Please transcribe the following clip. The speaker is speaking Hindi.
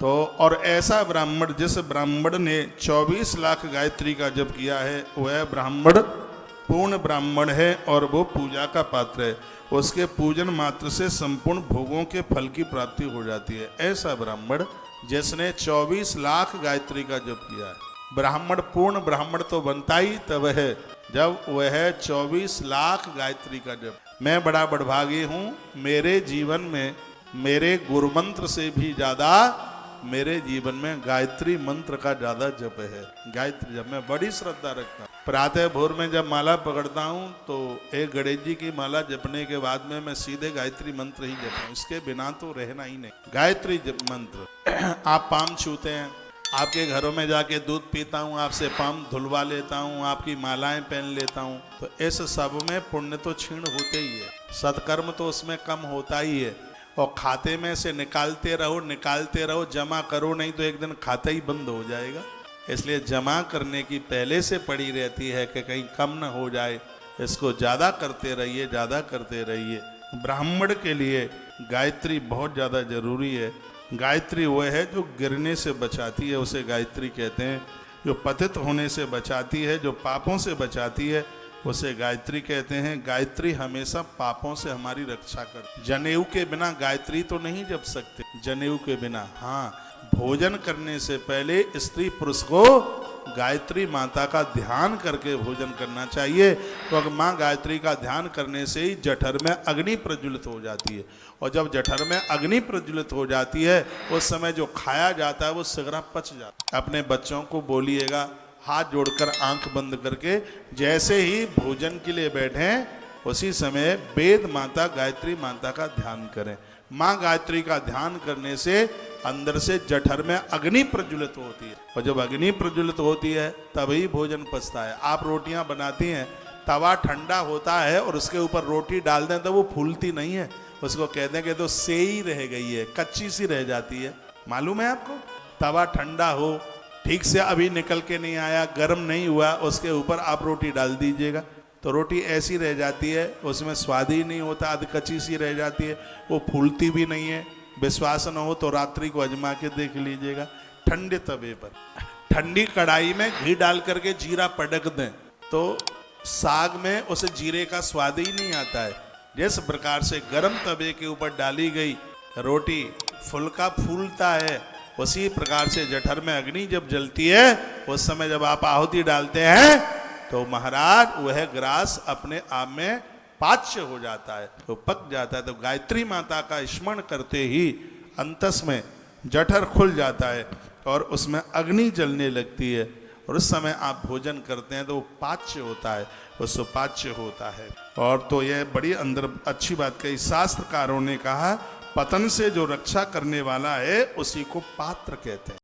तो और ऐसा ब्राह्मण, जिस ब्राह्मण ने 24 लाख गायत्री का जप किया है, वह ब्राह्मण पूर्ण ब्राह्मण है और वो पूजा का पात्र है। उसके पूजन मात्र से संपूर्ण भोगों के फल की प्राप्ति हो जाती है। ऐसा ब्राह्मण जिसने 24 लाख गायत्री का जप किया है। ब्राह्मण पूर्ण ब्राह्मण तो बनता ही तब है जब वह 24 लाख गायत्री का जप। मैं बड़ा बड़भागी हूँ, मेरे जीवन में मेरे गुरु मंत्र से भी ज्यादा मेरे जीवन में गायत्री मंत्र का ज्यादा जप है। गायत्री जप मैं बड़ी श्रद्धा रखता हूँ। प्रातः भोर में जब माला पकड़ता हूँ तो एक गणेश जी की माला जपने के बाद में मैं सीधे गायत्री मंत्र ही जपता हूँ, इसके बिना तो रहना ही नहीं। गायत्री जप मंत्र आप पाम छूते हैं, आपके घरों में जाके दूध पीता हूँ, आपसे पाम धुलवा लेता हूँ, आपकी मालाएं पहन लेता हूँ, तो इस सब में पुण्य तो क्षीण होते ही है, सत्कर्म तो उसमें कम होता ही है। और खाते में से निकालते रहो, जमा करो, नहीं तो एक दिन खाता ही बंद हो जाएगा। इसलिए जमा करने की पहले से पड़ी रहती है कि कहीं कम न हो जाए, इसको ज़्यादा करते रहिए। ब्राह्मण के लिए गायत्री बहुत ज़्यादा जरूरी है। गायत्री वह है जो गिरने से बचाती है, उसे गायत्री कहते हैं। जो पतित होने से बचाती है, जो पापों से बचाती है, उसे गायत्री कहते हैं। गायत्री हमेशा पापों से हमारी रक्षा कर। जनेऊ के बिना गायत्री तो नहीं जप सकते, जनेऊ के बिना। हाँ, भोजन करने से पहले स्त्री पुरुष को गायत्री माता का ध्यान करके भोजन करना चाहिए, क्योंकि माँ गायत्री का ध्यान करने से ही जठर में अग्नि प्रज्वलित हो जाती है, और जब जठर में अग्नि प्रज्वलित हो जाती है उस समय जो खाया जाता है वो शीघ्र पच जाता है। अपने बच्चों को बोलिएगा हाथ जोड़कर आंख बंद करके, जैसे ही भोजन के लिए बैठें उसी समय वेद माता गायत्री माता का ध्यान करें। माँ गायत्री का ध्यान करने से अंदर से जठर में अग्नि प्रज्वलित होती है, और जब अग्नि प्रज्वलित होती है तभी भोजन पचता है। आप रोटियां बनाती हैं, तवा ठंडा होता है और उसके ऊपर रोटी डाल दें तो वो फूलती नहीं है, उसको कहते हैं कि तो सेई रह गई है, कच्ची सी रह जाती है। मालूम है आपको? तवा ठंडा हो, ठीक से अभी निकल के नहीं आया, गर्म नहीं हुआ, उसके ऊपर आप रोटी डाल दीजिएगा तो रोटी ऐसी रह जाती है, उसमें स्वाद ही नहीं होता, आधी कच्ची सी रह जाती है, वो फूलती भी नहीं है। विश्वास न हो तो रात्रि को आजमा के देख लीजिएगा। ठंडे तवे पर ठंडी कढ़ाई में घी डाल करके जीरा पटक दें तो साग में उसे जीरे का स्वाद ही नहीं आता है। जिस प्रकार से गर्म तवे के ऊपर डाली गई रोटी फुल्का फूलता है, उसी प्रकार से जठर में अग्नि जब जलती है उस समय जब आप आहुति डालते हैं तो महाराज वह ग्रास अपने आप में पाच्य हो जाता है, तो पक जाता है। तो गायत्री माता का स्मरण करते ही अंतस में जठर खुल जाता है और उसमें अग्नि जलने लगती है, और उस समय आप भोजन करते हैं तो वो पाच्य होता है, वो सुपाच्य होता है। और तो यह बड़ी अंदर अच्छी बात कही। शास्त्रकारों ने कहा पतन से जो रक्षा करने वाला है उसी को पात्र कहते हैं।